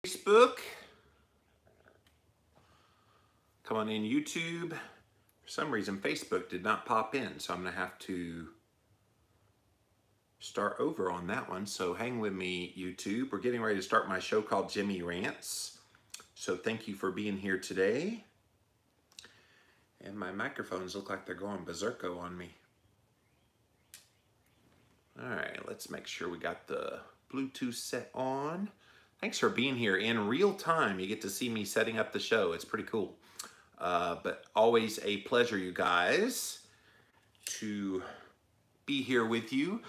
Facebook. Come on in YouTube. For some reason, Facebook did not pop in, so I'm gonna have to start over on that one. So hang with me, YouTube. We're getting ready to start my show called Jimmy Rants. So thank you for being here today. And my microphones look like they're going berserko on me. All right, let's make sure we got the Bluetooth set on. Thanks for being here in real time. You get to see me setting up the show. It's pretty cool. But always a pleasure, you guys, to be here with you.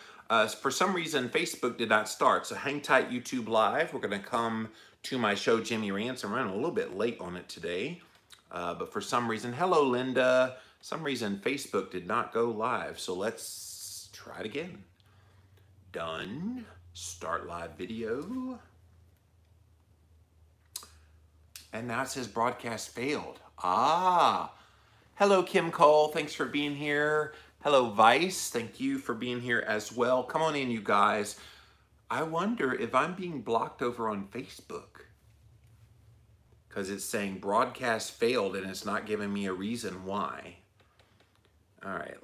For some reason, Facebook did not start, so hang tight, YouTube Live. We're going to come to my show, Jimmy Rants. I'm running a little bit late on it today, but for some reason, hello, Linda. Some reason, Facebook did not go live, so let's try it again. Done. Start live video. And now it says broadcast failed. Ah. Hello, Kim Cole. Thanks for being here. Hello, Vice. Thank you for being here as well. Come on in, you guys. I wonder if I'm being blocked over on Facebook, because it's saying broadcast failed and it's not giving me a reason why. All right,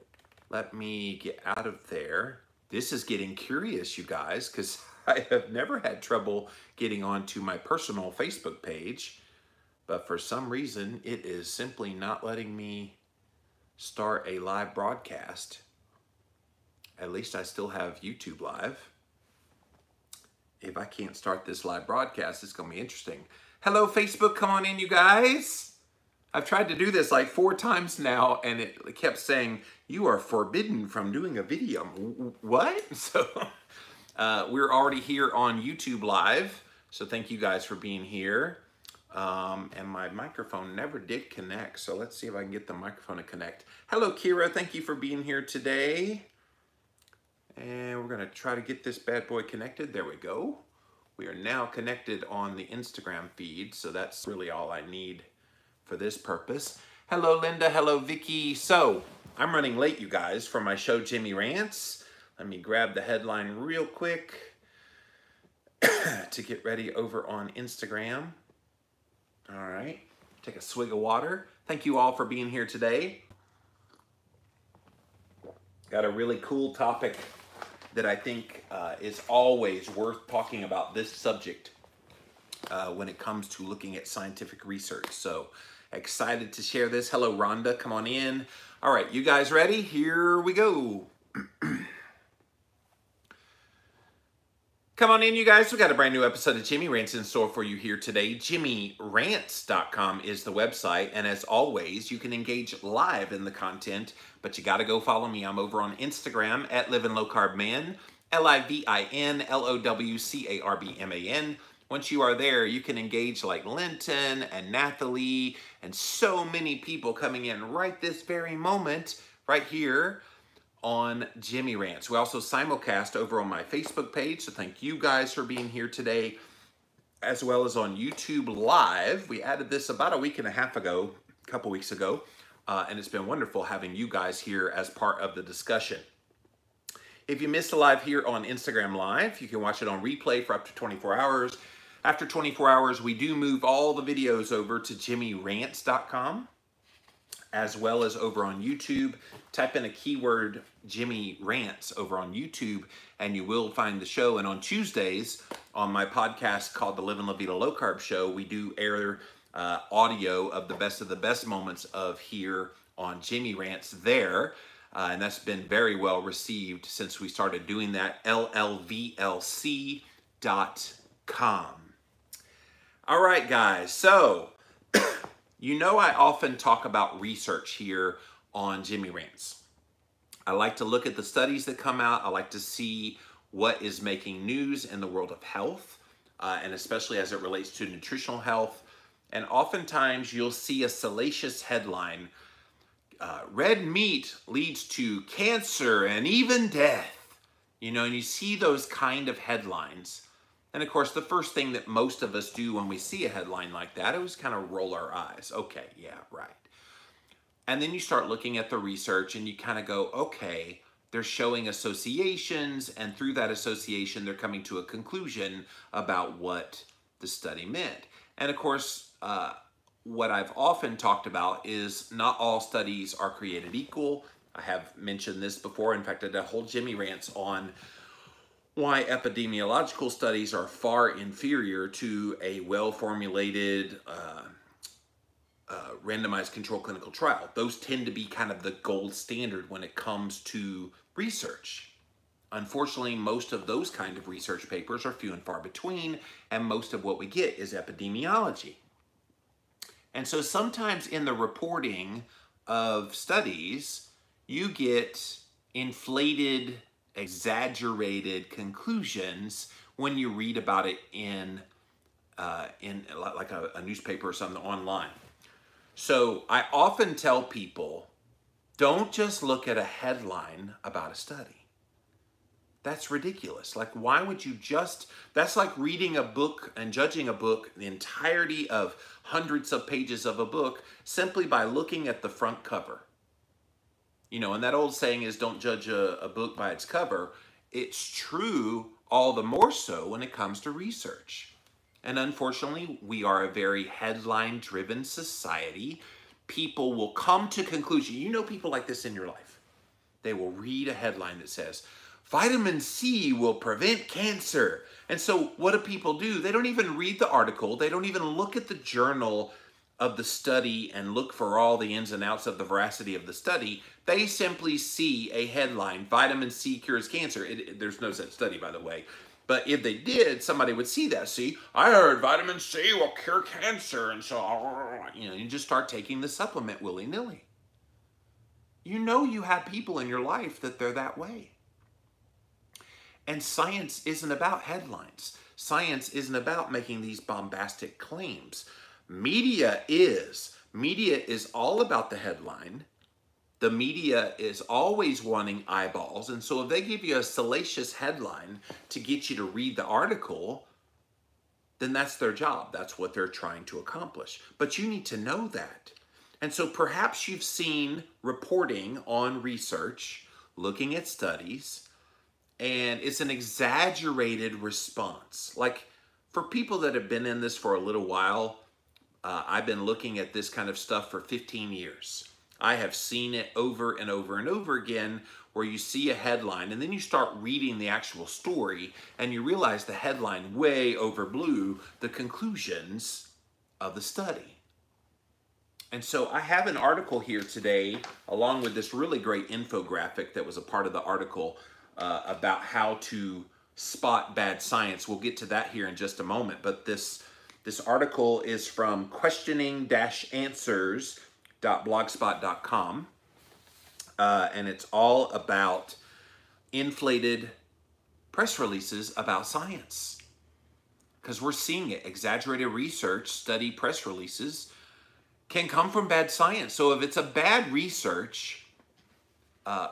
let me get out of there. This is getting curious, you guys, because I have never had trouble getting onto my personal Facebook page, but for some reason, it is simply not letting me start a live broadcast. At least I still have YouTube Live. If I can't start this live broadcast, it's gonna be interesting. Hello, Facebook, come on in, you guys. I've tried to do this like 4 times now, and it kept saying, you are forbidden from doing a video. What? So we're already here on YouTube Live, so thank you guys for being here. And my microphone never did connect, so let's see if I can get the microphone to connect. Hello, Kira. Thank you for being here today. And we're going to try to get this bad boy connected. There we go. We are now connected on the Instagram feed, so that's really all I need for this purpose. Hello, Linda. Hello, Vicky. So, I'm running late, you guys, for my show, Jimmy Rants. Let me grab the headline real quick to get ready over on Instagram. All right, take a swig of water. Thank you all for being here today. Got a really cool topic that I think is always worth talking about, this subject when it comes to looking at scientific research. So excited to share this. Hello, Rhonda, come on in. All right, you guys ready? Here we go. Come on in, you guys. We got a brand new episode of Jimmy Rants in store for you here today. JimmyRants.com is the website, and as always, you can engage live in the content, but you got to go follow me. I'm over on Instagram at LivinLowCarbMan, LivinLowCarbMan. Once you are there, you can engage like Linton and Nathalie and so many people coming in right this very moment, right here on Jimmy Rants. We also simulcast over on my Facebook page, so thank you guys for being here today, as well as on YouTube Live. We added this about a week and a half ago, a couple weeks ago, and it's been wonderful having you guys here as part of the discussion. If you missed the live here on Instagram Live, you can watch it on replay for up to 24 hours. After 24 hours, we do move all the videos over to JimmyRants.com, as well as over on YouTube. Type in a keyword, Jimmy Rants, over on YouTube, and you will find the show. And on Tuesdays, on my podcast called The Livin' La Vida Low Carb Show, we do air audio of the best moments of here on Jimmy Rants there. And that's been very well received since we started doing that, llvlc.com. All right, guys, so you know I often talk about research here on Jimmy Rants. I like to look at the studies that come out. I like to see what is making news in the world of health, and especially as it relates to nutritional health. And oftentimes you'll see a salacious headline, red meat leads to cancer and even death. You know, and you see those kind of headlines. And of course, the first thing that most of us do when we see a headline like that is kind of roll our eyes. Okay, yeah, right. And then you start looking at the research and you kind of go, okay, they're showing associations, and through that association, they're coming to a conclusion about what the study meant. And of course, what I've often talked about is not all studies are created equal. I have mentioned this before. In fact, I did a whole Jimmy rants on why epidemiological studies are far inferior to a well-formulated randomized controlled clinical trial. Those tend to be kind of the gold standard when it comes to research. Unfortunately, most of those kind of research papers are few and far between, and most of what we get is epidemiology. And so sometimes in the reporting of studies, you get inflated, exaggerated conclusions when you read about it in like a newspaper or something online. So I often tell people, don't just look at a headline about a study. That's ridiculous. Like, why would you just, that's like reading a book and judging a book, the entirety of hundreds of pages of a book, simply by looking at the front cover. You know, and that old saying is, don't judge a book by its cover. It's true all the more so when it comes to research. And unfortunately, we are a very headline-driven society. People will come to conclusion. You know people like this in your life. They will read a headline that says, vitamin C will prevent cancer. And so what do people do? They don't even read the article. They don't even look at the journal of the study and look for all the ins and outs of the veracity of the study. They simply see a headline, vitamin C cures cancer. There's no such study, by the way. But if they did, somebody would see that. See, I heard vitamin C will cure cancer. And so, you know, you just start taking the supplement willy-nilly. You know you have people in your life that they're that way. And science isn't about headlines. Science isn't about making these bombastic claims. Media is. Media is all about the headline. The media is always wanting eyeballs. And so if they give you a salacious headline to get you to read the article, then that's their job. That's what they're trying to accomplish. But you need to know that. And so perhaps you've seen reporting on research, looking at studies, and it's an exaggerated response. Like, for people that have been in this for a little while, I've been looking at this kind of stuff for 15 years. I have seen it over and over and over again, where you see a headline and then you start reading the actual story and you realize the headline way overblew the conclusions of the study. And so I have an article here today, along with this really great infographic that was a part of the article about how to spot bad science. We'll get to that here in just a moment. But this article is from questioning-answers.blogspot.com. And it's all about inflated press releases about science. Because we're seeing it. Exaggerated research, study press releases can come from bad science. So if it's a bad research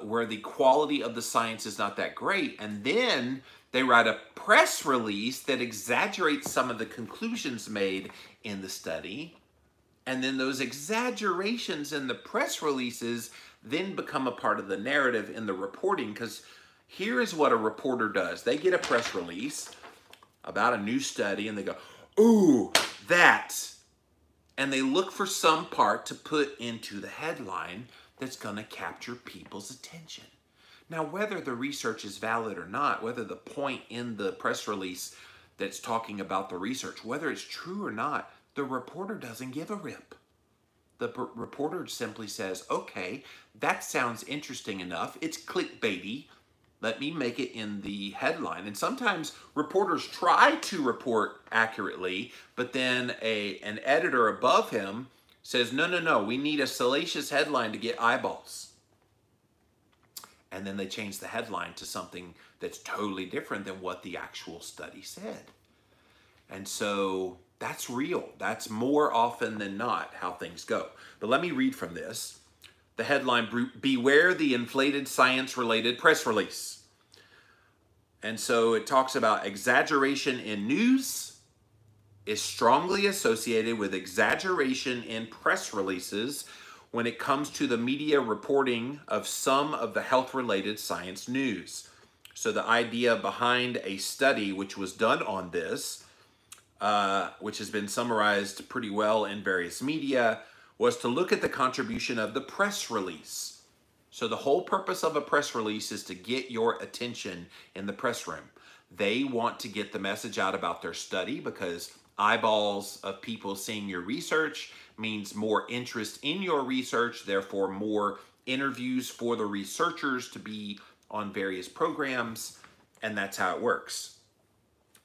where the quality of the science is not that great, and then they write a press release that exaggerates some of the conclusions made in the study, and then those exaggerations in the press releases then become a part of the narrative in the reporting. Because here is what a reporter does. They get a press release about a new study and they go, ooh, that. And they look for some part to put into the headline that's going to capture people's attention. Now, whether the research is valid or not, whether the point in the press release that's talking about the research, whether it's true or not, the reporter doesn't give a rip. The reporter simply says, okay, that sounds interesting enough. It's clickbaity. Let me make it in the headline. And sometimes reporters try to report accurately, but then an editor above him says, no, we need a salacious headline to get eyeballs. And then they change the headline to something that's totally different than what the actual study said. And so that's real. That's more often than not how things go. But let me read from this. The headline, beware the inflated science-related press release. And so it talks about exaggeration in news is strongly associated with exaggeration in press releases when it comes to the media reporting of some of the health-related science news. So the idea behind a study which was done on this which has been summarized pretty well in various media, was to look at the contribution of the press release. So the whole purpose of a press release is to get your attention in the press room. They want to get the message out about their study because eyeballs of people seeing your research means more interest in your research, therefore more interviews for the researchers to be on various programs, and that's how it works.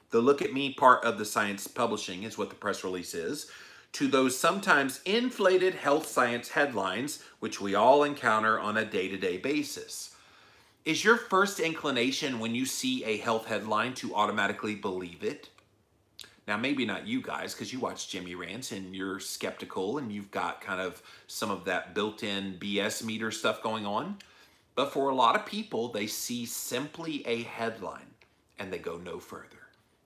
The look at me part of the science publishing is what the press release is. To those sometimes inflated health science headlines, which we all encounter on a day-to-day basis. Is your first inclination when you see a health headline to automatically believe it? Now, maybe not you guys, because you watch Jimmy Rants and you're skeptical and you've got kind of some of that built-in BS meter stuff going on. But for a lot of people, they see simply a headline and they go no further.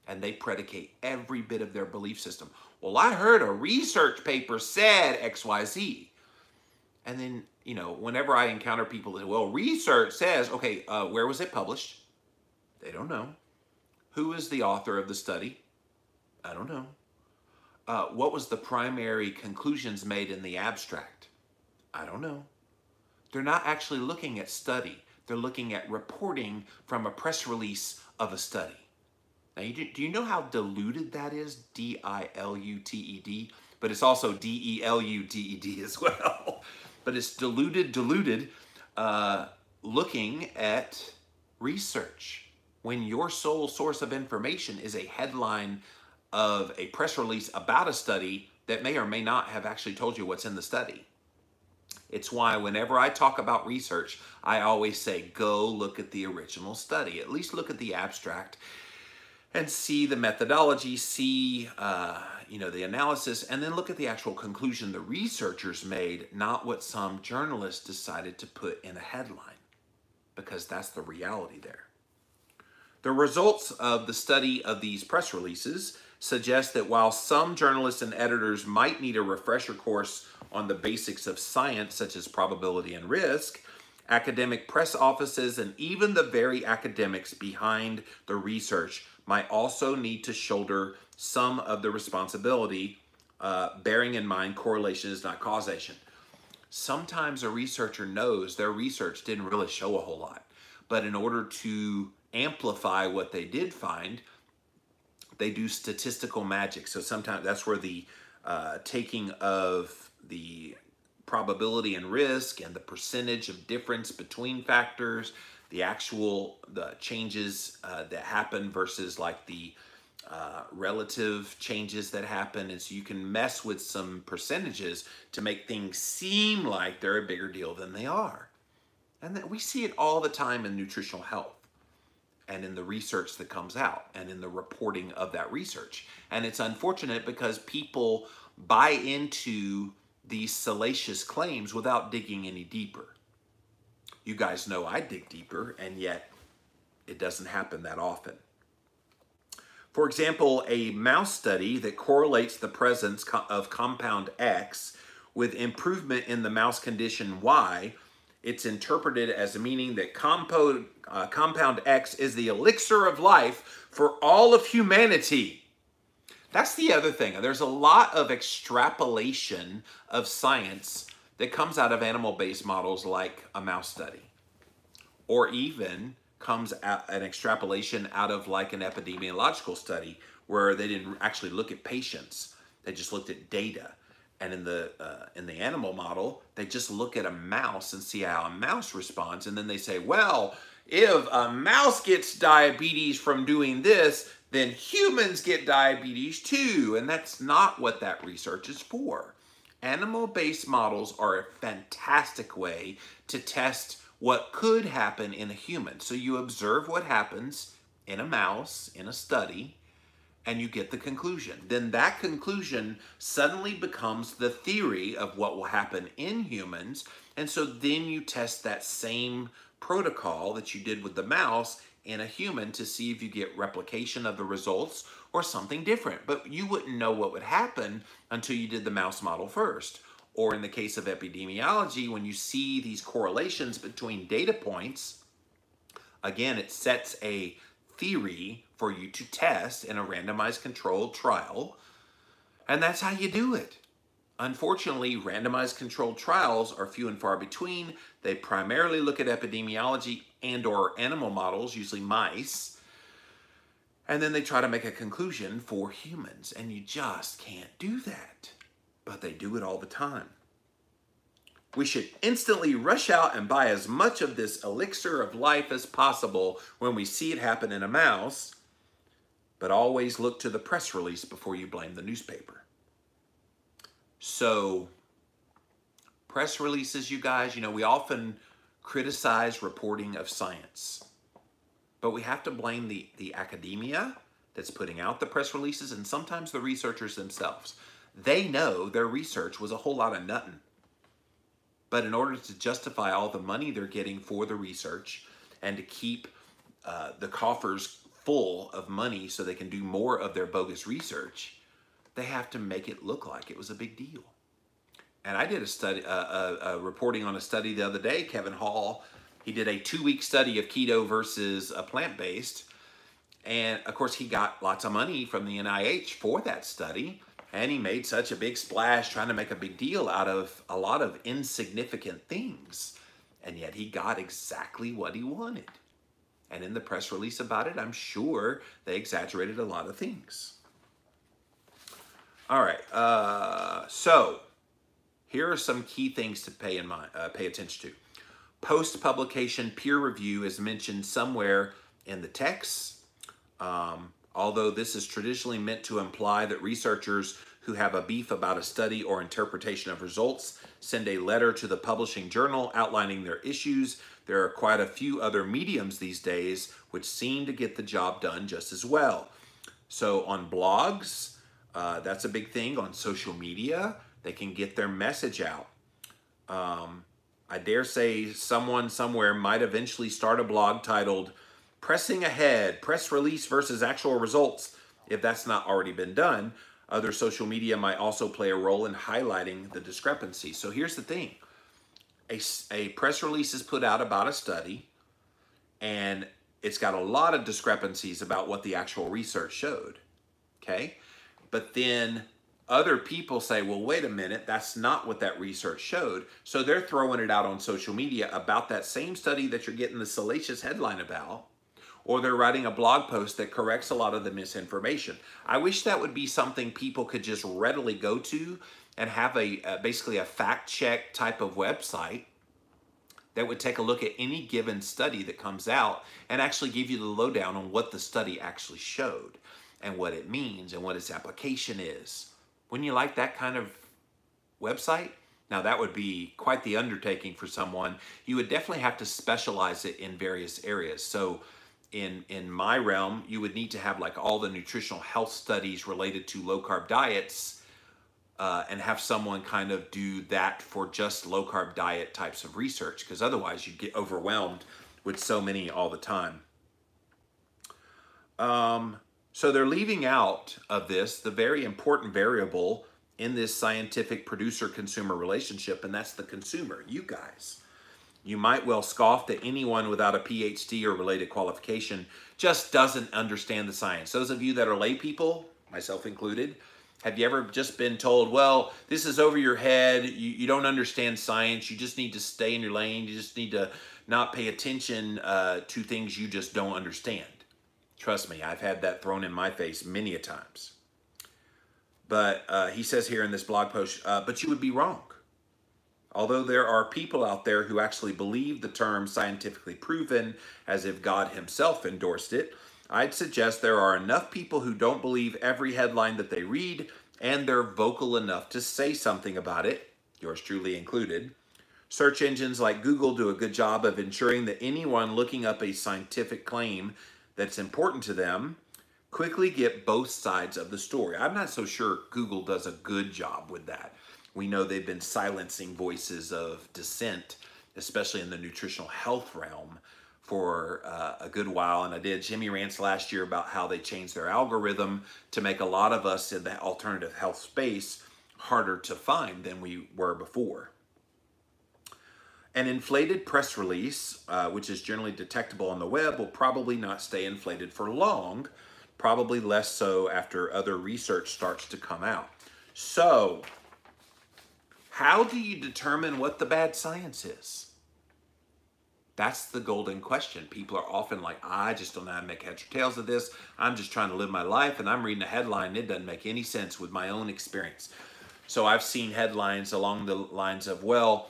And they predicate every bit of their belief system. Well, I heard a research paper said XYZ. And then, you know, whenever I encounter people that, well, research says, okay, where was it published? They don't know. Who is the author of the study? I don't know. What was the primary conclusions made in the abstract? I don't know. They're not actually looking at study. They're looking at reporting from a press release of a study. Now, do you know how diluted that is? D-I-L-U-T-E-D. But it's also D-E-L-U-D-E-D as well. But it's diluted, looking at research. When your sole source of information is a headline of a press release about a study that may or may not have actually told you what's in the study. It's why whenever I talk about research, I always say, go look at the original study. At least look at the abstract and see the methodology, see the analysis, and then look at the actual conclusion the researchers made, not what some journalist decided to put in a headline, because that's the reality there. The results of the study of these press releases suggest that while some journalists and editors might need a refresher course on the basics of science, such as probability and risk, academic press offices and even the very academics behind the research might also need to shoulder some of the responsibility, bearing in mind correlation is not causation. Sometimes a researcher knows their research didn't really show a whole lot, but in order to amplify what they did find, they do statistical magic. So sometimes that's where the taking of the probability and risk and the percentage of difference between factors, the changes that happen versus like the relative changes that happen. And so you can mess with some percentages to make things seem like they're a bigger deal than they are. And that we see it all the time in nutritional health and in the research that comes out and in the reporting of that research. And it's unfortunate because people buy into these salacious claims without digging any deeper. You guys know I dig deeper, and yet it doesn't happen that often. For example, a mouse study that correlates the presence of compound X with improvement in the mouse condition Y, it's interpreted as meaning that compound X is the elixir of life for all of humanity. That's the other thing. There's a lot of extrapolation of science that comes out of animal-based models like a mouse study, or even comes out an extrapolation out of like an epidemiological study where they didn't actually look at patients. They just looked at data. And in the animal model, they just look at a mouse and see how a mouse responds. And then they say, well, if a mouse gets diabetes from doing this, then humans get diabetes too. And that's not what that research is for. Animal-based models are a fantastic way to test what could happen in a human. So you observe what happens in a mouse, in a study, and you get the conclusion. Then that conclusion suddenly becomes the theory of what will happen in humans. And so then you test that same protocol that you did with the mouse in a human to see if you get replication of the results or something different. But you wouldn't know what would happen until you did the mouse model first. Or in the case of epidemiology, when you see these correlations between data points, again, it sets a theory for you to test in a randomized controlled trial, and that's how you do it. Unfortunately, randomized controlled trials are few and far between. They primarily look at epidemiology and or animal models, usually mice, and then they try to make a conclusion for humans, and you just can't do that. But they do it all the time. We should instantly rush out and buy as much of this elixir of life as possible when we see it happen in a mouse, but always look to the press release before you blame the newspaper. So, press releases, you guys, we often criticize reporting of science, but we have to blame the academia that's putting out the press releases and sometimes the researchers themselves. They know their research was a whole lot of nothing. But in order to justify all the money they're getting for the research and to keep the coffers full of money so they can do more of their bogus research, they have to make it look like it was a big deal. And I did a study, reporting on a study the other day. Kevin Hall, he did a 2-week study of keto versus plant-based. And of course, he got lots of money from the NIH for that study. And he made such a big splash trying to make a big deal out of a lot of insignificant things. And yet he got exactly what he wanted. And in the press release about it, I'm sure they exaggerated a lot of things. All right, so here are some key things to pay attention to. Post-publication peer review is mentioned somewhere in the text. Although this is traditionally meant to imply that researchers who have a beef about a study or interpretation of results send a letter to the publishing journal outlining their issues, there are quite a few other mediums these days which seem to get the job done just as well. So on blogs, that's a big thing. On social media, they can get their message out. I dare say someone somewhere might eventually start a blog titled Pressing Ahead, Press Release versus Actual Results, if that's not already been done. Other social media might also play a role in highlighting the discrepancy. So here's the thing. A press release is put out about a study, and it's got a lot of discrepancies about what the actual research showed, okay? But then other people say, well, wait a minute, that's not what that research showed. So they're throwing it out on social media about that same study that you're getting the salacious headline about, or they're writing a blog post that corrects a lot of the misinformation. I wish that would be something people could just readily go to and have basically a fact check type of website that would take a look at any given study that comes out and actually give you the lowdown on what the study actually showed and what it means and what its application is. Wouldn't you like that kind of website? Now that would be quite the undertaking for someone. You would definitely have to specialize it in various areas. So in my realm, you would need to have like all the nutritional health studies related to low carb diets and have someone kind of do that for just low carb diet types of research, because otherwise you get overwhelmed with so many all the time. So they're leaving out of this the very important variable in this scientific producer-consumer relationship, and that's the consumer, you guys. You might well scoff that anyone without a PhD or related qualification just doesn't understand the science. Those of you that are lay people, myself included, have you ever just been told, well, this is over your head, you don't understand science, you just need to stay in your lane, you just need to not pay attention to things you just don't understand? Trust me, I've had that thrown in my face many a times. But he says here in this blog post, but you would be wrong. Although there are people out there who actually believe the term scientifically proven as if God himself endorsed it, I'd suggest there are enough people who don't believe every headline that they read, and they're vocal enough to say something about it, yours truly included. Search engines like Google do a good job of ensuring that anyone looking up a scientific claim that's important to them quickly get both sides of the story. I'm not so sure Google does a good job with that. We know they've been silencing voices of dissent, especially in the nutritional health realm, for a good while. And I did Jimmy Rants last year about how they changed their algorithm to make a lot of us in the alternative health space harder to find than we were before. An inflated press release, which is generally detectable on the web, will probably not stay inflated for long. probably less so after other research starts to come out. So, how do you determine what the bad science is? That's the golden question. People are often like, I just don't know how to make heads or tails of this. I'm just trying to live my life, and I'm reading a headline. It doesn't make any sense with my own experience. So I've seen headlines along the lines of, well,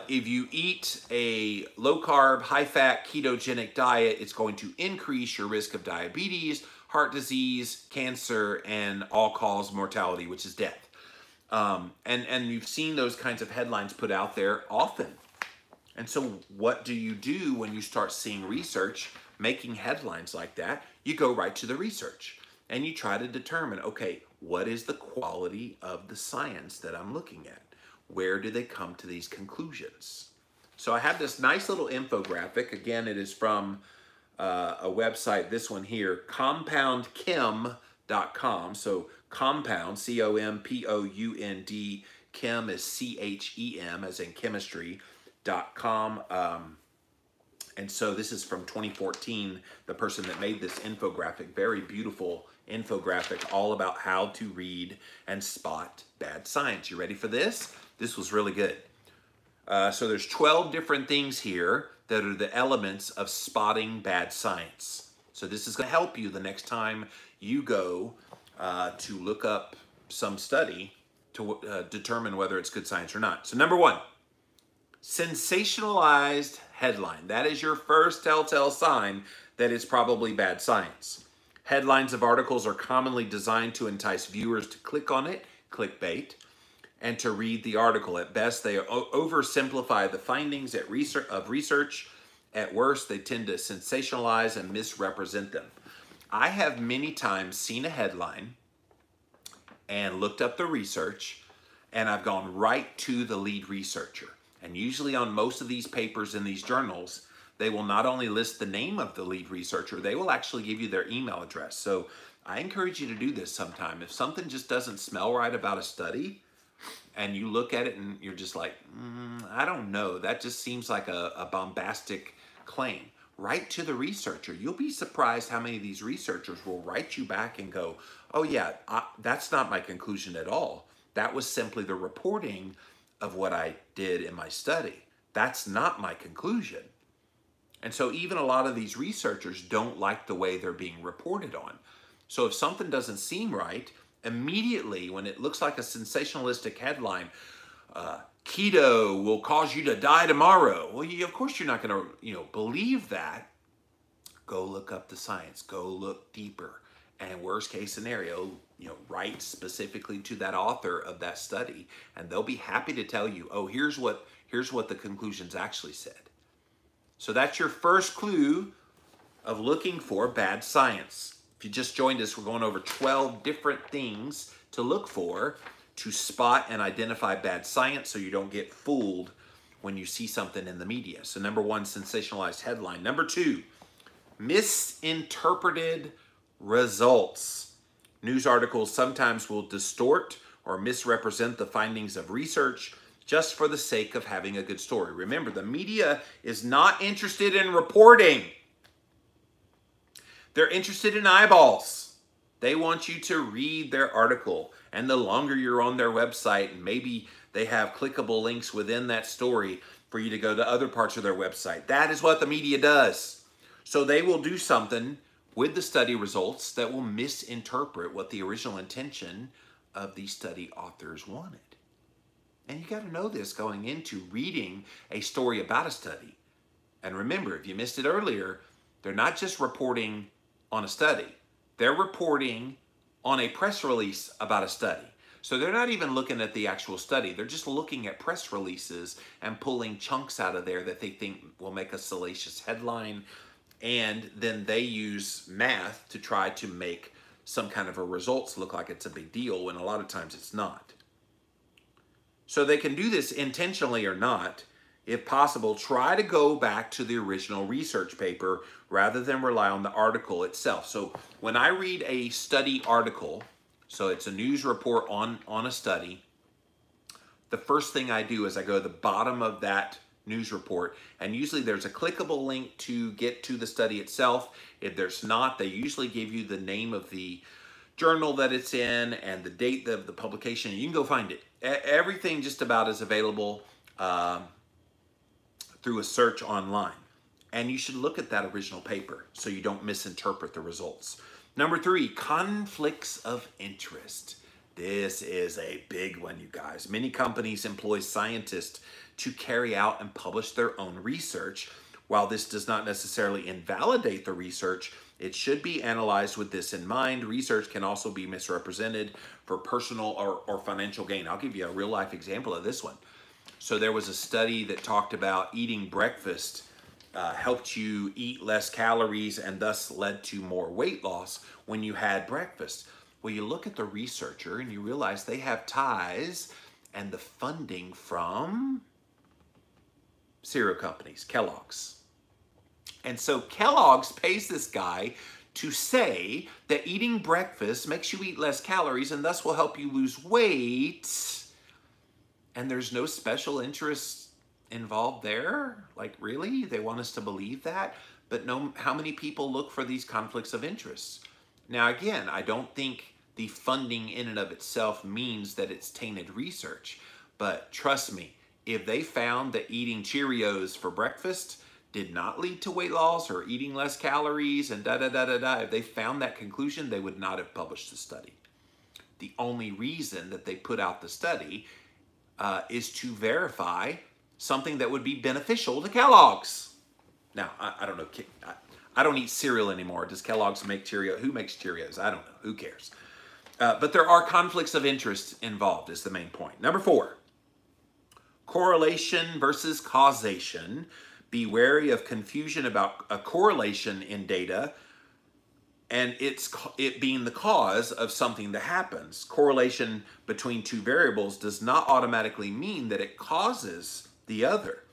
if you eat a low-carb, high-fat, ketogenic diet, it's going to increase your risk of diabetes, heart disease, cancer, and all-cause mortality, which is death. And you've seen those kinds of headlines put out there often. And so what do you do when you start seeing research making headlines like that? You go right to the research and you try to determine, okay, what is the quality of the science that I'm looking at? Where do they come to these conclusions? So I have this nice little infographic. Again, it is from a website, this one here, compoundchem.com. So compound, C-O-M-P-O-U-N-D, chem is C-H-E-M, as in chemistry, .com. And so this is from 2014, the person that made this infographic, very beautiful infographic, all about how to read and spot bad science. You ready for this? This was really good. So there's 12 different things here that are the elements of spotting bad science. So this is going to help you the next time you go to look up some study to determine whether it's good science or not. So number one, sensationalized headline. That is your first telltale sign that it's probably bad science. Headlines of articles are commonly designed to entice viewers to click on it, clickbait, and to read the article. At best, they oversimplify the findings of research. At worst, they tend to sensationalize and misrepresent them. I have many times seen a headline and looked up the research, and I've gone right to the lead researcher. And usually on most of these papers in these journals, they will not only list the name of the lead researcher, they will actually give you their email address. So I encourage you to do this sometime. If something just doesn't smell right about a study, and you look at it and you're just like, I don't know, that just seems like a bombastic claim. Write to the researcher. You'll be surprised how many of these researchers will write you back and go, oh yeah, that's not my conclusion at all. That was simply the reporting of what I did in my study. That's not my conclusion. And so even a lot of these researchers don't like the way they're being reported on. So if something doesn't seem right, immediately when it looks like a sensationalistic headline, keto will cause you to die tomorrow. Well, of course you're not going to, believe that. Go look up the science. Go look deeper. And worst case scenario, write specifically to that author of that study, and they'll be happy to tell you, oh, here's what the conclusions actually said. So that's your first clue of looking for bad science. If you just joined us, we're going over 12 different things to look for to spot and identify bad science so you don't get fooled when you see something in the media. So number one, sensationalized headline. Number two, misinterpreted results. News articles sometimes will distort or misrepresent the findings of research just for the sake of having a good story. Remember, the media is not interested in reporting. They're interested in eyeballs. They want you to read their article. And the longer you're on their website, and maybe they have clickable links within that story for you to go to other parts of their website. That is what the media does. So they will do something with the study results that will misinterpret what the original intention of the study authors wanted. And you got to know this going into reading a story about a study. And remember, if you missed it earlier, they're not just reporting on a study. They're reporting on a press release about a study. So they're not even looking at the actual study. They're just looking at press releases and pulling chunks out of there that they think will make a salacious headline. And then they use math to try to make some kind of a results look like it's a big deal when a lot of times it's not. So they can do this intentionally or not. If possible, try to go back to the original research paper rather than rely on the article itself. So when I read a study article, so it's a news report on a study, the first thing I do is I go to the bottom of that news report. And usually there's a clickable link to get to the study itself. If there's not, they usually give you the name of the journal that it's in and the date of the publication. You can go find it. Everything just about is available through a search online. And you should look at that original paper so you don't misinterpret the results. Number 3, conflicts of interest. This is a big one, you guys. Many companies employ scientists to carry out and publish their own research. While this does not necessarily invalidate the research, it should be analyzed with this in mind. Research can also be misrepresented for personal or financial gain. I'll give you a real life example of this one. So there was a study that talked about eating breakfast helped you eat less calories and thus led to more weight loss when you had breakfast. Well, you look at the researcher and you realize they have ties and the funding from cereal companies, Kellogg's. And so Kellogg's pays this guy to say that eating breakfast makes you eat less calories and thus will help you lose weight. And there's no special interest involved there? Like, really? They want us to believe that? But no, how many people look for these conflicts of interest? Now, again, I don't think the funding in and of itself means that it's tainted research. But trust me, if they found that eating Cheerios for breakfast did not lead to weight loss or eating less calories and da-da-da-da-da, if they found that conclusion, they would not have published the study. The only reason that they put out the study is to verify something that would be beneficial to Kellogg's. Now, I don't know. I don't eat cereal anymore. Does Kellogg's make Cheerios? Who makes Cheerios? I don't know. Who cares? But there are conflicts of interest involved is the main point. Number 4, correlation versus causation. Be wary of confusion about a correlation in data and it being the cause of something that happens. Correlation between two variables does not automatically mean that it causes the other.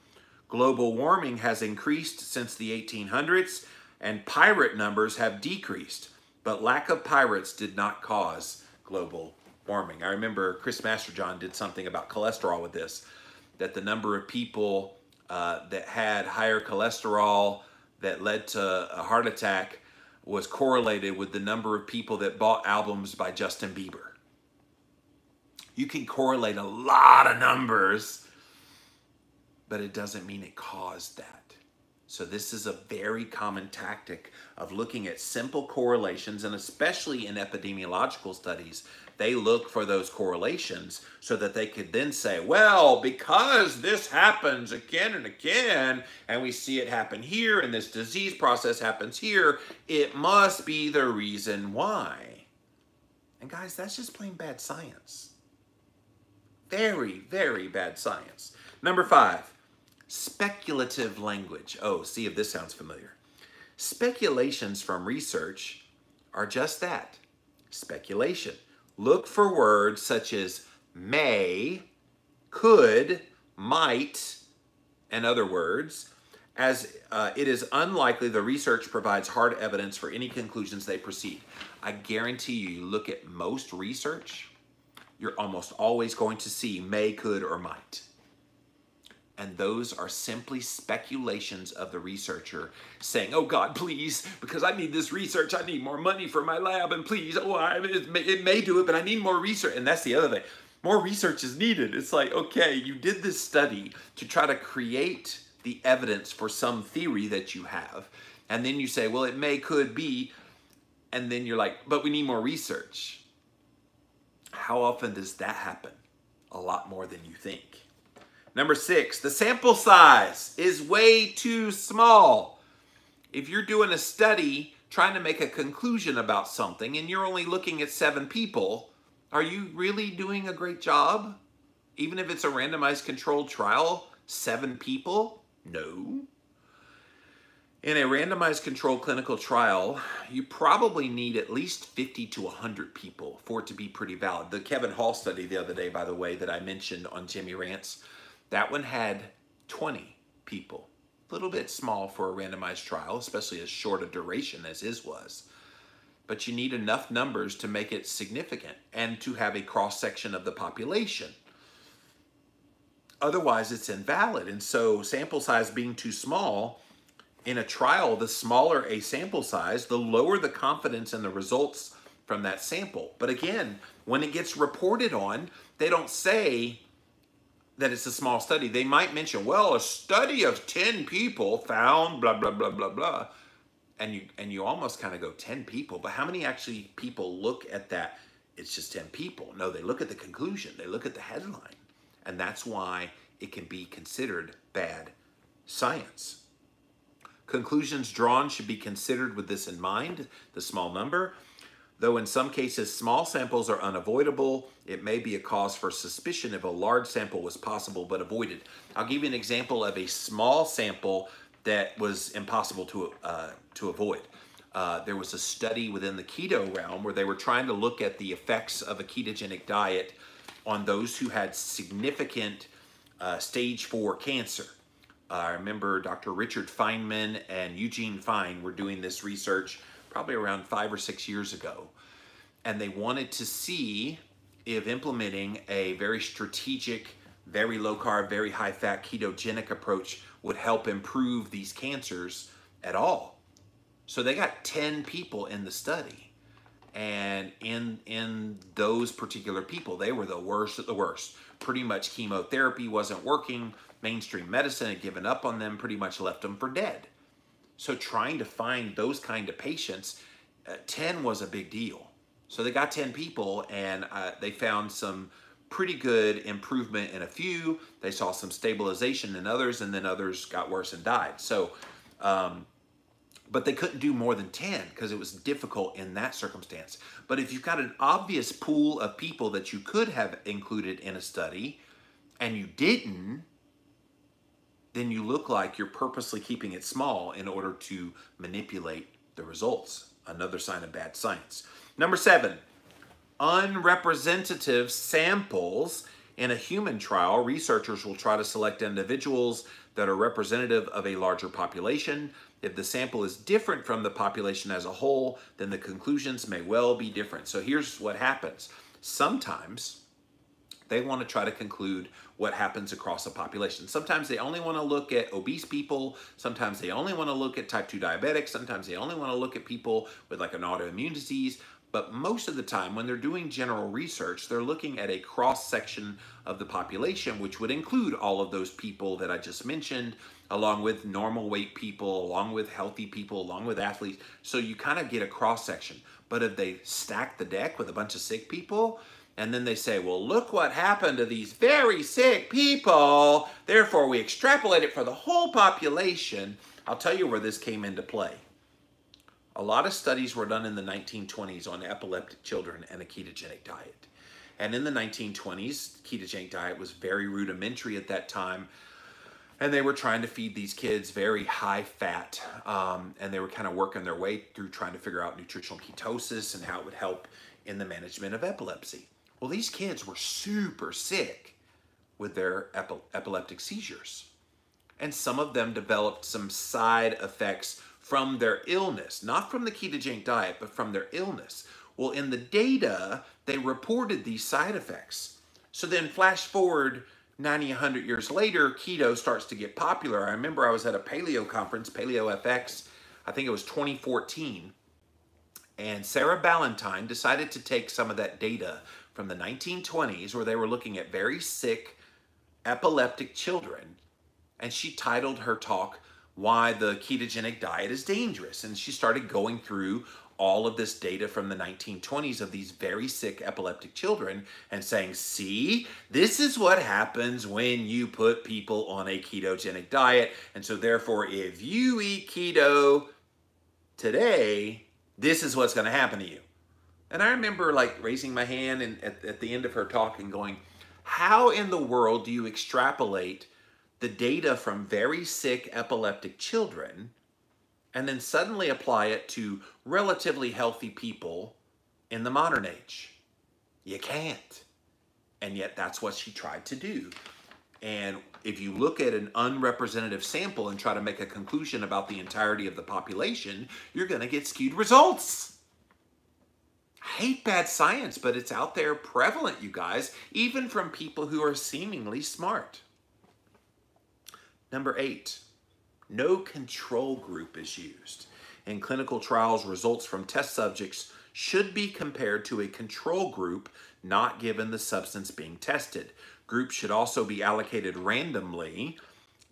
Global warming has increased since the 1800s and pirate numbers have decreased, but lack of pirates did not cause global warming. I remember Chris Masterjohn did something about cholesterol with this, that the number of people that had higher cholesterol that led to a heart attack was correlated with the number of people that bought albums by Justin Bieber. You can correlate a lot of numbers, but it doesn't mean it caused that. So this is a very common tactic of looking at simple correlations, and especially in epidemiological studies, they look for those correlations so that they could then say, well, because this happens again and again, and we see it happen here, and this disease process happens here, it must be the reason why. And guys, that's just plain bad science. Very, very bad science. Number 5. Speculative language. Oh, see if this sounds familiar. Speculations from research are just that, speculation. Look for words such as may, could, might, and other words, as it is unlikely the research provides hard evidence for any conclusions they proceed. I guarantee you look at most research, you're almost always going to see may, could, or might. And those are simply speculations of the researcher saying, oh God, please, because I need this research, I need more money for my lab, and please, it may do it, but I need more research. And that's the other thing. More research is needed. It's like, okay, you did this study to try to create the evidence for some theory that you have. And then you say, well, it may, could be. And then you're like, but we need more research. How often does that happen? A lot more than you think. Number 6, the sample size is way too small. If you're doing a study trying to make a conclusion about something and you're only looking at 7 people, are you really doing a great job? Even if it's a randomized controlled trial, 7 people? No. In a randomized controlled clinical trial, you probably need at least 50 to 100 people for it to be pretty valid. The Kevin Hall study the other day, by the way, that I mentioned on Jimmy Rants, that one had 20 people. A little bit small for a randomized trial, especially as short a duration as his was. But you need enough numbers to make it significant and to have a cross-section of the population. Otherwise, it's invalid. And so sample size being too small, in a trial, the smaller a sample size, the lower the confidence in the results from that sample. But again, when it gets reported on, they don't say that it's a small study. They might mention, well, a study of 10 people found blah, blah, blah, blah, blah. And you almost kind of go 10 people, but how many actually people look at that? It's just 10 people. No, they look at the conclusion. They look at the headline. And that's why it can be considered bad science. Conclusions drawn should be considered with this in mind, the small number. Though in some cases small samples are unavoidable, it may be a cause for suspicion if a large sample was possible but avoided. I'll give you an example of a small sample that was impossible to avoid. There was a study within the keto realm where they were trying to look at the effects of a ketogenic diet on those who had significant stage 4 cancer. I remember Dr. Richard Feynman and Eugene Fine were doing this research probably around 5 or 6 years ago. And they wanted to see if implementing a very strategic, very low carb, very high fat ketogenic approach would help improve these cancers at all. So they got 10 people in the study. And in those particular people, they were the worst of the worst. Pretty much chemotherapy wasn't working. Mainstream medicine had given up on them, pretty much left them for dead. So trying to find those kind of patients, 10 was a big deal. So they got 10 people and they found some pretty good improvement in a few. They saw some stabilization in others, and then others got worse and died. So, but they couldn't do more than 10 because it was difficult in that circumstance. But if you've got an obvious pool of people that you could have included in a study and you didn't, then you look like you're purposely keeping it small in order to manipulate the results. Another sign of bad science. Number 7, unrepresentative samples. In a human trial, researchers will try to select individuals that are representative of a larger population. If the sample is different from the population as a whole, then the conclusions may well be different. So here's what happens. Sometimes they want to try to conclude what happens across a population. Sometimes they only want to look at obese people. Sometimes they only want to look at type 2 diabetics. Sometimes they only want to look at people with like an autoimmune disease. But most of the time when they're doing general research, they're looking at a cross-section of the population, which would include all of those people that I just mentioned, along with normal weight people, along with healthy people, along with athletes. So you kind of get a cross-section. But if they stack the deck with a bunch of sick people, and then they say, well, look what happened to these very sick people, therefore we extrapolate it for the whole population, I'll tell you where this came into play. A lot of studies were done in the 1920s on epileptic children and a ketogenic diet. And in the 1920s, ketogenic diet was very rudimentary at that time. And they were trying to feed these kids very high fat. And they were kind of working their way through trying to figure out nutritional ketosis and how it would help in the management of epilepsy. Well, these kids were super sick with their epileptic seizures. And some of them developed some side effects from their illness, not from the ketogenic diet, but from their illness. Well, in the data, they reported these side effects. So then flash forward 90, 100 years later, keto starts to get popular. I remember I was at a paleo conference, Paleo FX, I think it was 2014, and Sarah Ballantyne decided to take some of that data from the 1920s where they were looking at very sick epileptic children, and she titled her talk, Why the Ketogenic Diet is Dangerous. And she started going through all of this data from the 1920s of these very sick epileptic children and saying, see, this is what happens when you put people on a ketogenic diet. And so therefore, if you eat keto today, this is what's going to happen to you. And I remember like raising my hand and at the end of her talk and going, how in the world do you extrapolate the data from very sick epileptic children and then suddenly apply it to relatively healthy people in the modern age? You can't. And yet that's what she tried to do. And if you look at an unrepresentative sample and try to make a conclusion about the entirety of the population, you're going to get skewed results. I hate bad science, but it's out there prevalent, you guys, even from people who are seemingly smart. Number 8, no control group is used. In clinical trials, results from test subjects should be compared to a control group not given the substance being tested. Groups should also be allocated randomly.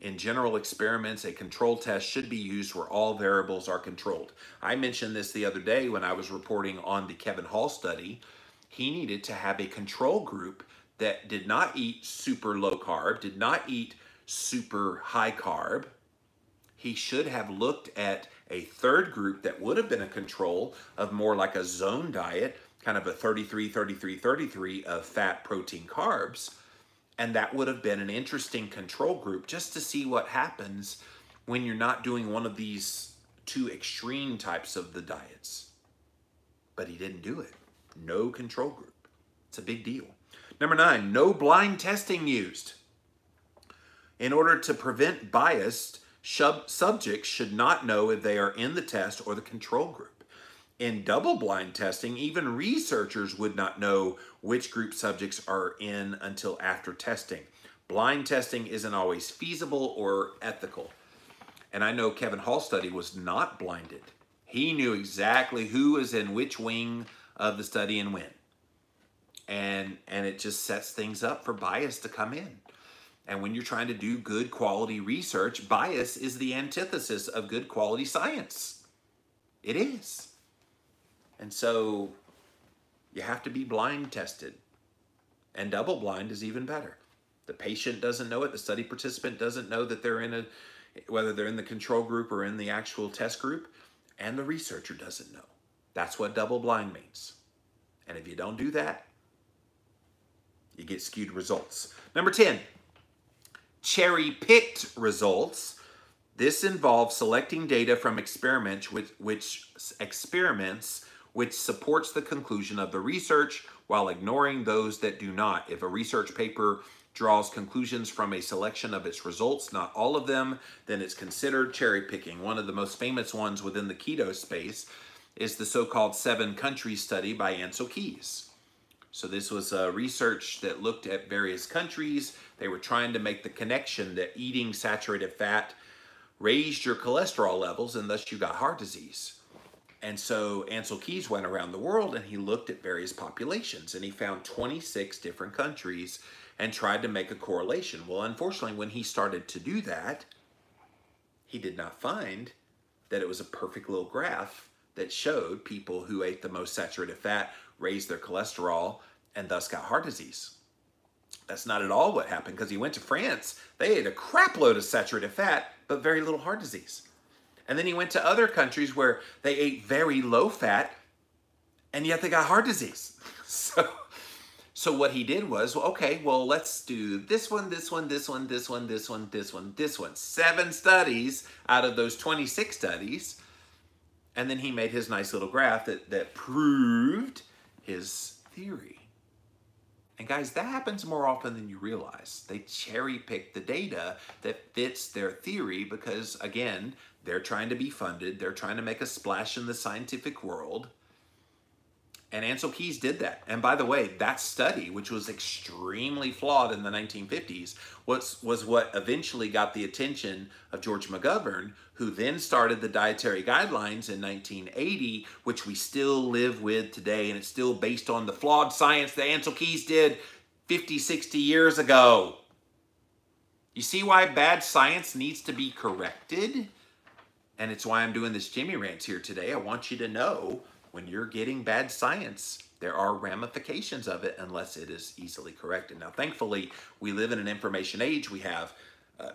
In general experiments, a control test should be used where all variables are controlled. I mentioned this the other day when I was reporting on the Kevin Hall study. He needed to have a control group that did not eat super low carb, did not eat super high carb. He should have looked at a third group that would have been a control of more like a zone diet, kind of a 33, 33, 33 of fat, protein, carbs. And that would have been an interesting control group just to see what happens when you're not doing one of these two extreme types of the diets. But he didn't do it. No control group. It's a big deal. Number 9, no blind testing used. In order to prevent bias, subjects should not know if they are in the test or the control group. In double-blind testing, even researchers would not know which group subjects are in until after testing. Blind testing isn't always feasible or ethical. And I know Kevin Hall's study was not blinded. He knew exactly who was in which wing of the study and when. And it just sets things up for bias to come in. And when you're trying to do good quality research, bias is the antithesis of good quality science. It is. And so you have to be blind tested. And double blind is even better. The patient doesn't know it. The study participant doesn't know that they're in whether they're in the control group or in the actual test group. And the researcher doesn't know. That's what double blind means. And if you don't do that, you get skewed results. Number 10, cherry-picked results. This involves selecting data from experiments which supports the conclusion of the research while ignoring those that do not. If a research paper draws conclusions from a selection of its results, not all of them, then it's considered cherry picking. One of the most famous ones within the keto space is the so-called 7-country study by Ansel Keys. So this was a research that looked at various countries. They were trying to make the connection that eating saturated fat raised your cholesterol levels and thus you got heart disease. And so Ansel Keys went around the world and he looked at various populations and he found 26 different countries and tried to make a correlation. Well, unfortunately, when he started to do that, he did not find that it was a perfect little graph that showed people who ate the most saturated fat raised their cholesterol and thus got heart disease. That's not at all what happened, because he went to France. They ate a crap load of saturated fat, but very little heart disease. And then he went to other countries where they ate very low fat, and yet they got heart disease. So what he did was, well, okay, well, let's do this one, this one, this one, this one, this one, this one, this one. 7 studies out of those 26 studies. And then he made his nice little graph that proved his theory. And guys, that happens more often than you realize. They cherry pick the data that fits their theory because, again, they're trying to be funded. They're trying to make a splash in the scientific world. And Ansel Keys did that. And by the way, that study, which was extremely flawed in the 1950s, was what eventually got the attention of George McGovern, who then started the dietary guidelines in 1980, which we still live with today. And it's still based on the flawed science that Ansel Keys did 50, 60 years ago. You see why bad science needs to be corrected? And it's why I'm doing this Jimmy Rants here today. I want you to know, when you're getting bad science, there are ramifications of it unless it is easily corrected. Now, thankfully, we live in an information age. We have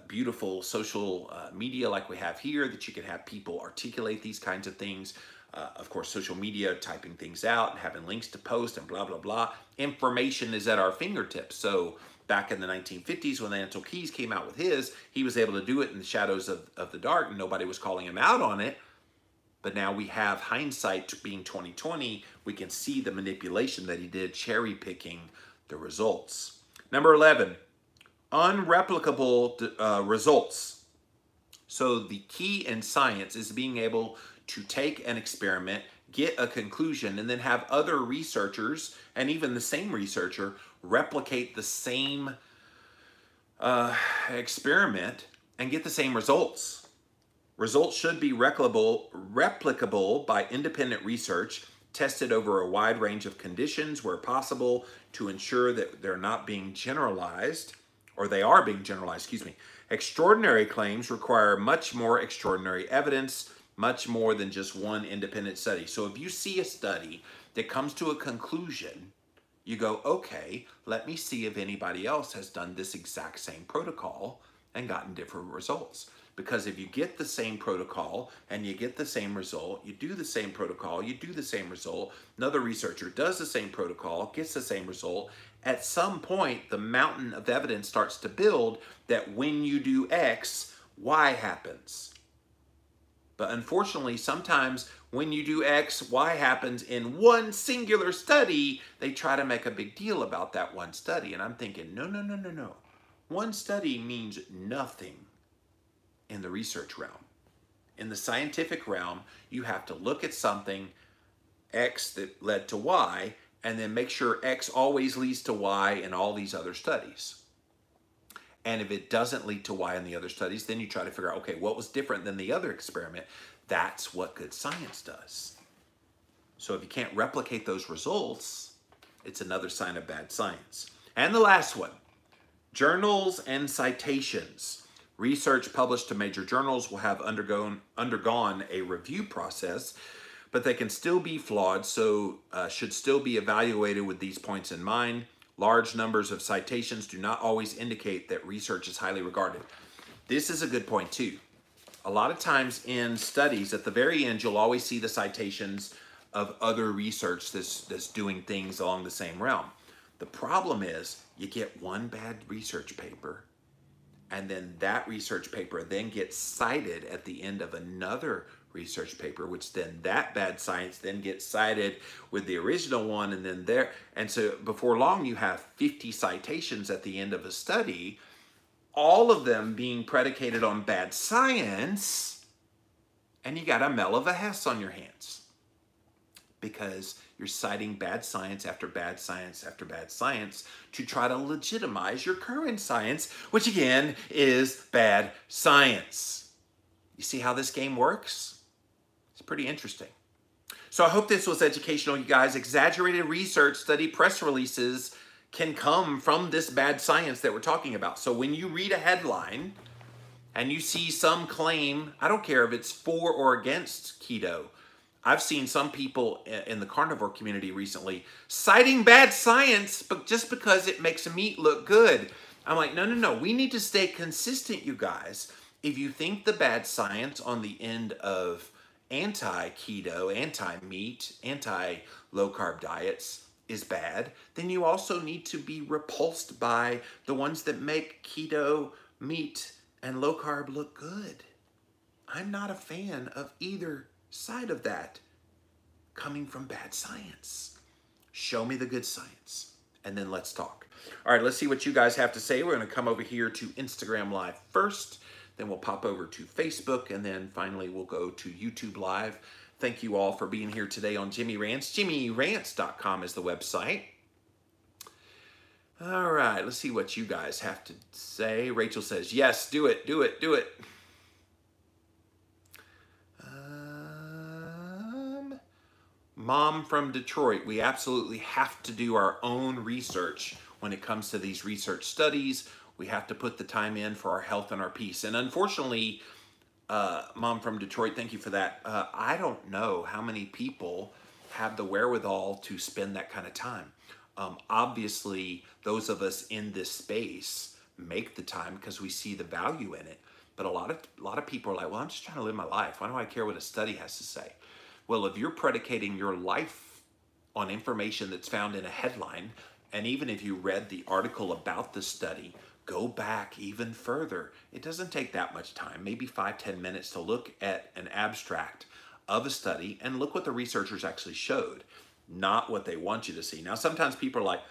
beautiful social media like we have here that you can have people articulate these kinds of things. Of course, social media, typing things out and having links to post and blah, blah, blah. Information is at our fingertips. So back in the 1950s when Ansel Keys came out with his, he was able to do it in the shadows of the dark and nobody was calling him out on it. But now we have hindsight being 2020. We can see the manipulation that he did, cherry picking the results. Number 11, unreplicable results. So the key in science is being able to take an experiment, get a conclusion, and then have other researchers, and even the same researcher, replicate the same experiment and get the same results. Results should be replicable by independent research, tested over a wide range of conditions where possible to ensure that they're not being generalized, or they are being generalized, excuse me. Extraordinary claims require much more extraordinary evidence, much more than just one independent study. So if you see a study that comes to a conclusion, you go, okay, let me see if anybody else has done this exact same protocol and gotten different results. Because if you get the same protocol and you get the same result, you do the same protocol, you do the same result, another researcher does the same protocol, gets the same result, at some point the mountain of evidence starts to build that when you do X, Y happens. But unfortunately, sometimes when you do X, Y happens in one singular study, they try to make a big deal about that one study. And I'm thinking, no, no, no, no, no. One study means nothing in the research realm. In the scientific realm, you have to look at something, X that led to Y, and then make sure X always leads to Y in all these other studies. And if it doesn't lead to Y in the other studies, then you try to figure out, okay, what was different than the other experiment? That's what good science does. So if you can't replicate those results, it's another sign of bad science. And the last one, journals and citations. Research published to major journals will have undergone a review process, but they can still be flawed, so should still be evaluated with these points in mind. Large numbers of citations do not always indicate that research is highly regarded. This is a good point too. A lot of times in studies, at the very end, you'll always see the citations of other research that's doing things along the same realm. The problem is you get one bad research paper, and then that research paper then gets cited at the end of another research paper, which then that bad science then gets cited with the original one, and then there. And so before long, you have 50 citations at the end of a study, all of them being predicated on bad science, and you got a mell of a Hess on your hands because you're citing bad science after bad science after bad science to try to legitimize your current science, which again is bad science. You see how this game works? It's pretty interesting. So I hope this was educational, you guys. Exaggerated research study press releases can come from this bad science that we're talking about. So when you read a headline and you see some claim, I don't care if it's for or against keto, I've seen some people in the carnivore community recently citing bad science, but just because it makes meat look good. I'm like, no, no, no. We need to stay consistent, you guys. If you think the bad science on the end of anti-keto, anti-meat, anti-low-carb diets is bad, then you also need to be repulsed by the ones that make keto, meat, and low-carb look good. I'm not a fan of either side of that coming from bad science. Show me the good science, and then let's talk. All right, let's see what you guys have to say. We're going to come over here to Instagram Live first, then we'll pop over to Facebook, and then finally we'll go to YouTube Live. Thank you all for being here today on Jimmy Rants. JimmyRants.com is the website. All right, let's see what you guys have to say. Rachel says, yes, do it, do it, do it. Mom from Detroit, we absolutely have to do our own research when it comes to these research studies. We have to put the time in for our health and our peace. And unfortunately, Mom from Detroit, thank you for that. I don't know how many people have the wherewithal to spend that kind of time. Obviously, those of us in this space make the time because we see the value in it. But a lot of people are like, well, I'm just trying to live my life. Why do I care what a study has to say? Well, if you're predicating your life on information that's found in a headline, and even if you read the article about the study, go back even further. It doesn't take that much time, maybe 5-10 minutes to look at an abstract of a study and look what the researchers actually showed, not what they want you to see. Now, sometimes people are like,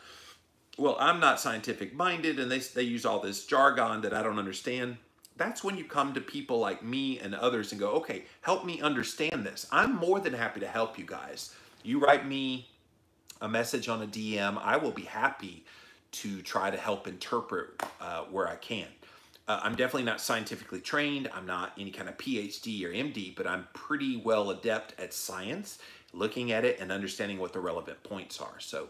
well, I'm not scientific minded, and they use all this jargon that I don't understand. That's when you come to people like me and others and go, okay, help me understand this. I'm more than happy to help you guys. You write me a message on a DM, I will be happy to try to help interpret where I can. I'm definitely not scientifically trained. I'm not any kind of PhD or MD, but I'm pretty well adept at science, looking at it and understanding what the relevant points are. So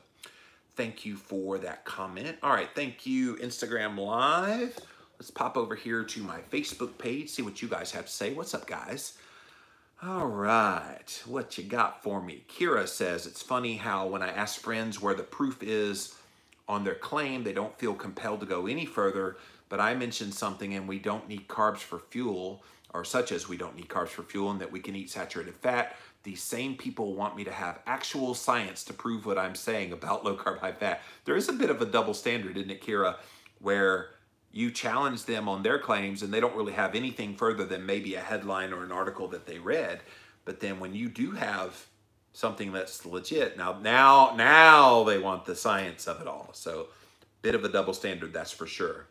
thank you for that comment. All right, thank you, Instagram Live. Let's pop over here to my Facebook page, see what you guys have to say. What's up, guys? All right, what you got for me? Kira says, it's funny how when I ask friends where the proof is on their claim, they don't feel compelled to go any further, but I mentioned something and we don't need carbs for fuel, or such as we don't need carbs for fuel, and that we can eat saturated fat. These same people want me to have actual science to prove what I'm saying about low carb, high fat. There is a bit of a double standard, isn't it, Kira, where you challenge them on their claims and they don't really have anything further than maybe a headline or an article that they read. But then when you do have something that's legit, now they want the science of it all. So bit of a double standard, that's for sure.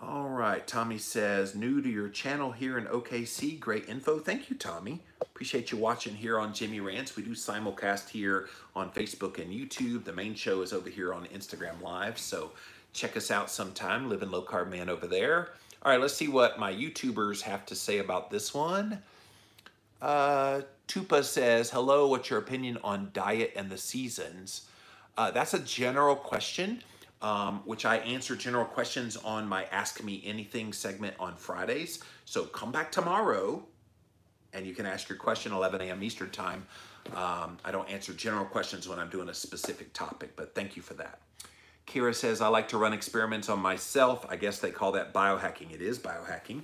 All right, Tommy says, new to your channel here in OKC. Great info. Thank you, Tommy. Appreciate you watching here on Jimmy Rants. We do simulcast here on Facebook and YouTube. The main show is over here on Instagram Live. So check us out sometime. Living Low Carb Man over there. All right, let's see what my YouTubers have to say about this one. Tupa says, hello, what's your opinion on diet and the seasons? That's a general question. Which I answer general questions on my Ask Me Anything segment on Fridays. So come back tomorrow and you can ask your question 11 a.m. Eastern time. I don't answer general questions when I'm doing a specific topic, but thank you for that. Kira says, I like to run experiments on myself. I guess they call that biohacking. It is biohacking.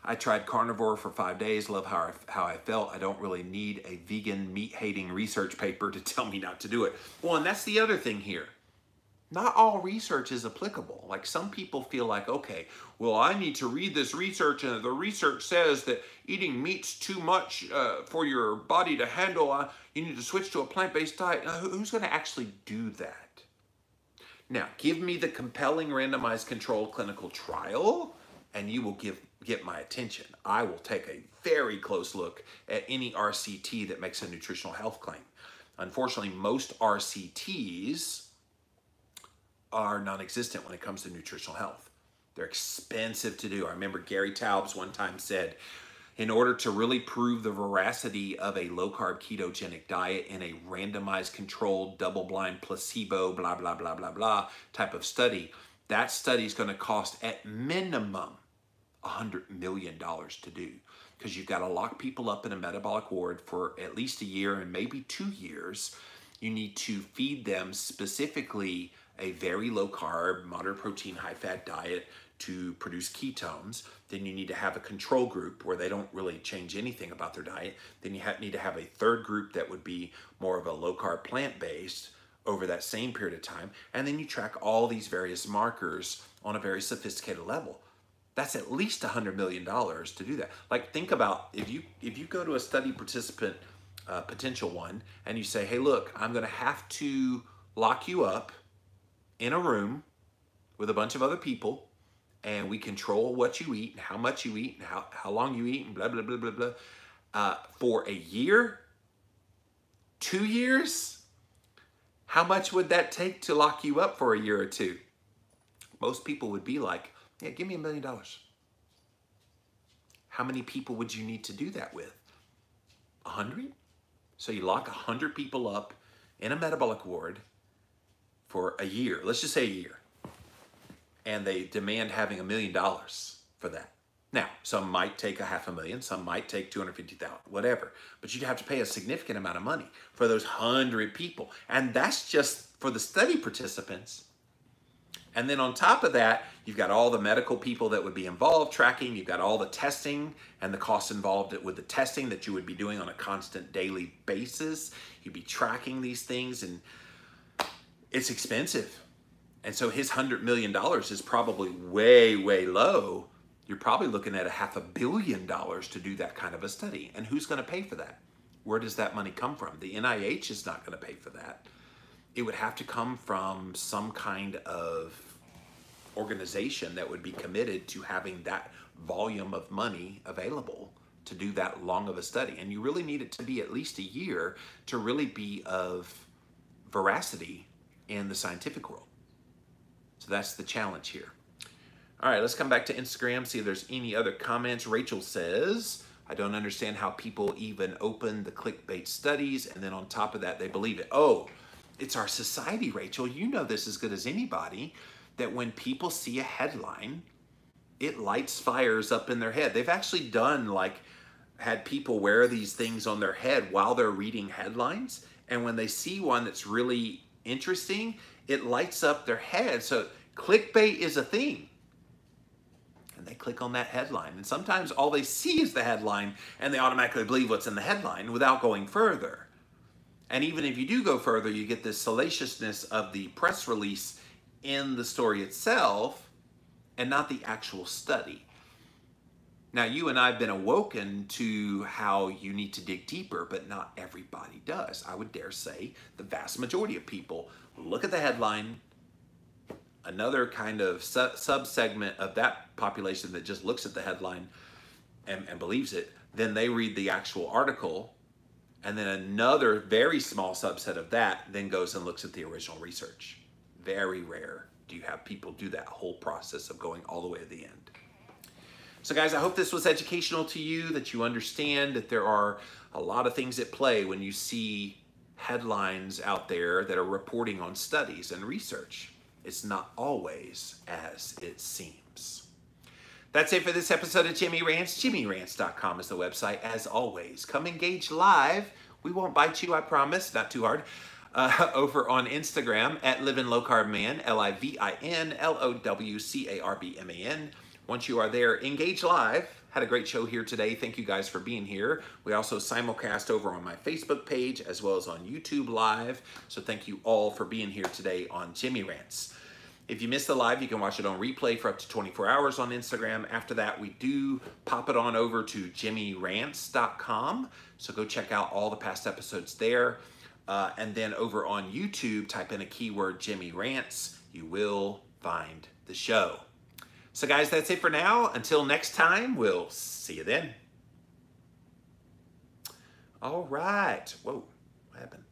I tried carnivore for 5 days, love how I felt. I don't really need a vegan meat-hating research paper to tell me not to do it. Well, and that's the other thing here. Not all research is applicable. Like some people feel like, okay, well, I need to read this research and the research says that eating meat's too much for your body to handle. You need to switch to a plant-based diet. Now, who's gonna actually do that? Now, give me the compelling randomized controlled clinical trial and you will get my attention. I will take a very close look at any RCT that makes a nutritional health claim. Unfortunately, most RCTs are non-existent when it comes to nutritional health. They're expensive to do. I remember Gary Taubes one time said, in order to really prove the veracity of a low-carb ketogenic diet in a randomized controlled double-blind placebo blah blah blah blah blah type of study, that study is going to cost at minimum $100 million to do, because you've got to lock people up in a metabolic ward for at least a year and maybe 2 years. You need to feed them specifically a very low carb, moderate protein, high fat diet to produce ketones. Then you need to have a control group where they don't really change anything about their diet. Then you need to have a third group that would be more of a low carb plant-based over that same period of time. And then you track all these various markers on a very sophisticated level. That's at least $100 million to do that. Like, think about if you go to a study participant, potential one, and you say, hey, look, I'm gonna have to lock you up in a room with a bunch of other people, and we control what you eat and how much you eat and how long you eat and blah, blah, blah, blah, blah, for a year, 2 years. How much would that take to lock you up for a year or two? Most people would be like, yeah, give me $1 million. How many people would you need to do that with? 100? So you lock 100 people up in a metabolic ward for a year, let's just say a year, and they demand having $1 million for that. Now, some might take $500,000, some might take $250,000, whatever, but you'd have to pay a significant amount of money for those 100 people, and that's just for the study participants. And then on top of that, you've got all the medical people that would be involved tracking, you've got all the testing and the costs involved with the testing that you would be doing on a constant daily basis. You'd be tracking these things, and it's expensive. And so his $100 million is probably way, way low. You're probably looking at $500 million to do that kind of a study. And who's gonna pay for that? Where does that money come from? The NIH is not gonna pay for that. It would have to come from some kind of organization that would be committed to having that volume of money available to do that long of a study. And you really need it to be at least a year to really be of veracity in the scientific world. So that's the challenge here. All right, let's come back to Instagram, see if there's any other comments. Rachel says, I don't understand how people even open the clickbait studies, and then on top of that, they believe it. Oh, it's our society, Rachel. You know this as good as anybody, that when people see a headline, it lights fires up in their head. They've actually had people wear these things on their head while they're reading headlines, and when they see one that's really interesting, it lights up their head. So clickbait is a thing. And they click on that headline. And sometimes all they see is the headline, and they automatically believe what's in the headline without going further. And even if you do go further, you get this salaciousness of the press release in the story itself and not the actual study. Now, you and I have been awoken to how you need to dig deeper, but not everybody does. I would dare say the vast majority of people look at the headline, another kind of sub-segment of that population that just looks at the headline and believes it, then they read the actual article, and then another very small subset of that then goes and looks at the original research. Very rare do you have people do that whole process of going all the way to the end. So guys, I hope this was educational to you, that you understand that there are a lot of things at play when you see headlines out there that are reporting on studies and research. It's not always as it seems. That's it for this episode of Jimmy Rants. JimmyRants.com is the website. As always, come engage live. We won't bite you, I promise. Not too hard. Over on Instagram at Livin' Low Carb Man, LIVINLOWCARBMAN. Once you are there, engage live. Had a great show here today. Thank you guys for being here. We also simulcast over on my Facebook page as well as on YouTube Live. So thank you all for being here today on Jimmy Rants. If you missed the live, you can watch it on replay for up to 24 hours on Instagram. After that, we do pop it on over to JimmyRants.com. So go check out all the past episodes there. And then over on YouTube, type in a keyword Jimmy Rants. You will find the show. So guys, that's it for now. Until next time, we'll see you then. All right. Whoa, what happened?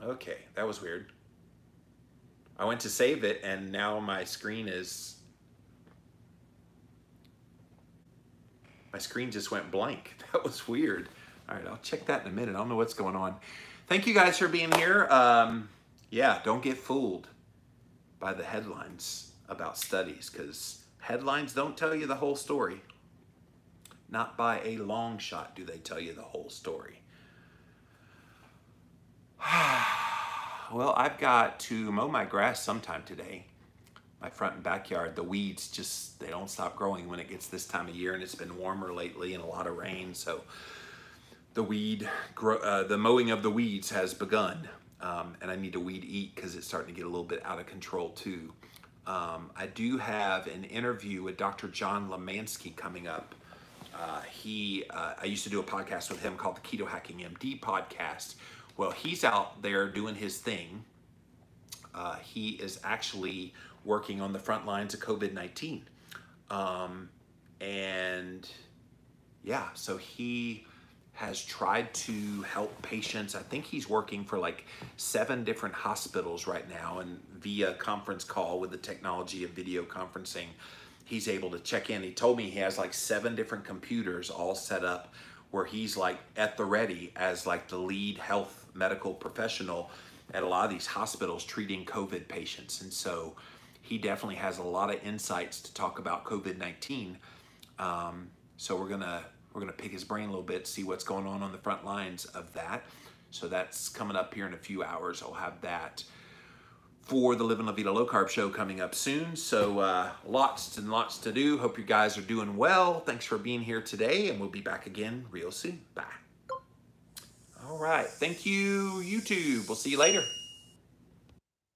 Okay, that was weird. I went to save it, and now my screen just went blank. That was weird. All right, I'll check that in a minute. I don't know what's going on. Thank you guys for being here. Yeah, don't get fooled by the headlines about studies, because headlines don't tell you the whole story. Not by a long shot do they tell you the whole story. Well, I've got to mow my grass sometime today. My front and backyard, the weeds they don't stop growing when it gets this time of year, and it's been warmer lately and a lot of rain, so the mowing of the weeds has begun. And I need to weed eat because it's starting to get a little bit out of control too. I do have an interview with Dr. John Lemansky coming up. I used to do a podcast with him called the Keto Hacking MD podcast. Well, he's out there doing his thing. He is actually working on the front lines of COVID-19. And yeah, so he has tried to help patients. I think he's working for like 7 different hospitals right now, and via conference call with the technology of video conferencing, he's able to check in. He told me he has like 7 different computers all set up where he's like at the ready as like the lead health medical professional at a lot of these hospitals treating COVID patients. And so he definitely has a lot of insights to talk about COVID-19. So we're gonna pick his brain a little bit, see what's going on the front lines of that. So that's coming up here in a few hours. I'll have that for the Livin' La Vida Low Carb show coming up soon. So lots and lots to do. Hope you guys are doing well. Thanks for being here today, and we'll be back again real soon. Bye. All right. Thank you, YouTube. We'll see you later.